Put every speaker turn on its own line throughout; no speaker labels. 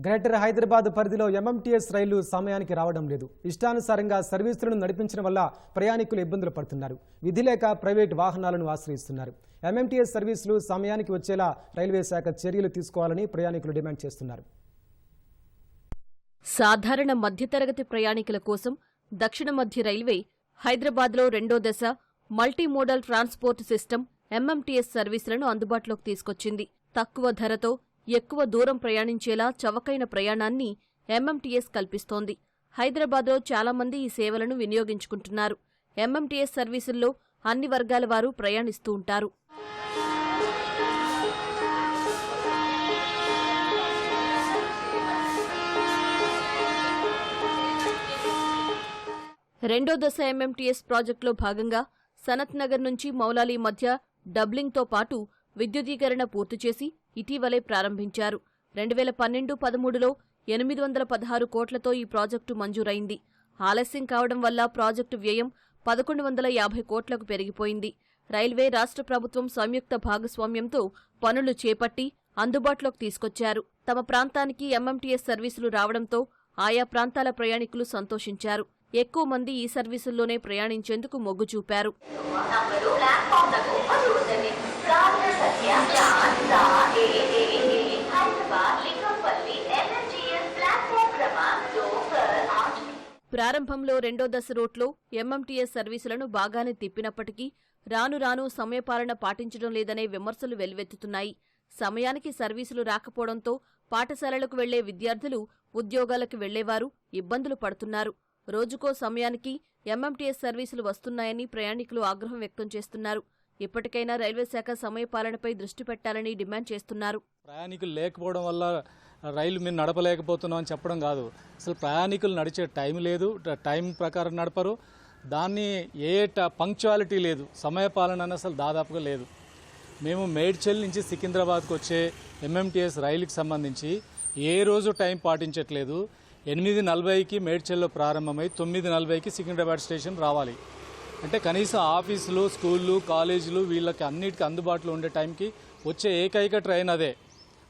Greater Hyderabad పరిధిలో MMTS రైళ్లు సమయానికి రావడం లేదు. ఇష్టానుసారంగా సర్వీసులను నడిపించడం వల్ల ప్రయాణికులు ఇబ్బందులు పడుతున్నారు. విధి లేక ప్రైవేట్ వాహనాలను ఆశ్రయిస్తున్నారు. ఎంఎంటీఎస్ సర్వీసులు సమయానికి వచ్చేలా రైల్వే శాఖ చర్యలు తీసుకోవాలని ప్రయాణికులు డిమాండ్ చేస్తున్నారు.
సాధారణ మధ్యతరగతి ప్రయాణికుల కోసం దక్షిణ మధ్య రైల్వే హైదరాబాద్లో రెండో దశ మల్టీమోడల్ ట్రాన్స్పోర్ట్ సిస్టమ్ ఎంఎంటీఎస్ సర్వీసులను అందుబాటులోకి తీసుకొచ్చింది. తక్కువ ధరతో ఎక్కువ దూరం ప్రయాణించేలా చవకైన ప్రయాణాన్ని ఎంఎంటీఎస్ కల్పిస్తోంది. హైదరాబాద్లో చాలా మంది ఈ సేవలను వినియోగించుకుంటున్నారు. ఎంఎంటీఎస్ సర్వీసుల్లో అన్ని వర్గాల వారు ప్రయాణిస్తూ ఉంటారు. రెండో దశ ఎంఎంటీఎస్ ప్రాజెక్టులో భాగంగా సనత్ నగర్ నుంచి మౌలాలి మధ్య డబ్లింగ్తో పాటు విద్యుదీకరణ పూర్తి చేసి ఇటీవలే ప్రారంభించారు. 2012-13లో 816 కోట్లతో ఈ ప్రాజెక్టు మంజూరైంది. ఆలస్యం కావడం వల్ల ప్రాజెక్టు వ్యయం 1150 కోట్లకు పెరిగిపోయింది. రైల్వే రాష్ట్ర ప్రభుత్వం సంయుక్త భాగస్వామ్యంతో పనులు చేపట్టి అందుబాటులోకి తీసుకొచ్చారు. తమ ప్రాంతానికి ఎంఎంటీఎస్ సర్వీసులు రావడంతో ఆయా ప్రాంతాల ప్రయాణికులు సంతోషించారు. ఎక్కువ మంది ఈ సర్వీసుల్లోనే ప్రయాణించేందుకు మొగ్గు చూపారు. ప్రారంభంలో రెండో దశ రూట్లో ఎంఎంటీఎస్ సర్వీసులను బాగానే తిప్పినప్పటికీ రాను రాను సమయపాలన పాటించడం లేదనే విమర్శలు వెల్లువెత్తుతున్నాయి. సమయానికి సర్వీసులు రాకపోవడంతో పాఠశాలలకు వెళ్లే విద్యార్థులు, ఉద్యోగాలకు వెళ్లేవారు ఇబ్బందులు పడుతున్నారు. రోజుకో సమయానికి ఎంఎంటీఎస్ సర్వీసులు వస్తున్నాయని ప్రయాణికులు ఆగ్రహం వ్యక్తం చేస్తున్నారు. ఇప్పటికైనా రైల్వే శాఖ సమయపాలనపై దృష్టి పెట్టాలని డిమాండ్ చేస్తున్నారు.
ప్రయాణికులు లేకపోవడం వల్ల రైలు మేము నడపలేకపోతున్నాం అని చెప్పడం కాదు. అసలు ప్రయాణికులు నడిచే టైం లేదు, టైం ప్రకారం నడపరు. దాన్ని పంక్చువాలిటీ లేదు, సమయపాలన అసలు దాదాపుగా లేదు. మేము మేడ్చల్ నుంచి సికింద్రాబాద్కు వచ్చే ఎంఎంటీఎస్ రైలుకి సంబంధించి ఏ రోజు టైం పాటించట్లేదు. 8:40కి మేడ్చల్లో ప్రారంభమై 9:40కి సికింద్రాబాద్ స్టేషన్ రావాలి. అంటే కనీసం ఆఫీసులు, స్కూళ్ళు, కాలేజీలు వీళ్ళకి అన్నిటికీ అందుబాటులో ఉండే టైంకి వచ్చే ఏకైక ట్రైన్ అదే.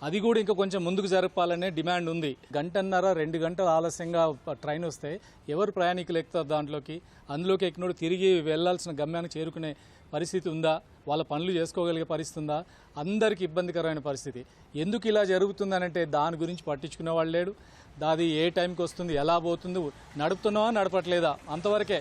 అది కూడా ఇంకా కొంచెం ముందుకు జరపాలనే డిమాండ్ ఉంది. 1.5-2 గంటలు ఆలస్యంగా ట్రైన్ వస్తే ఎవరు ప్రయాణికులు ఎక్కుతారు దాంట్లోకి? అందులోకి ఎక్కినోడు తిరిగి వెళ్లాల్సిన గమ్యానికి చేరుకునే పరిస్థితి ఉందా? వాళ్ళ పనులు చేసుకోగలిగే పరిస్థితి ఉందా? అందరికీ ఇబ్బందికరమైన పరిస్థితి. ఎందుకు ఇలా జరుగుతుందనంటే దాని గురించి పట్టించుకునే వాళ్ళు లేడు. అది ఏ టైంకి వస్తుంది, ఎలా పోతుంది, నడుపుతున్నావా నడపట్లేదా అంతవరకే.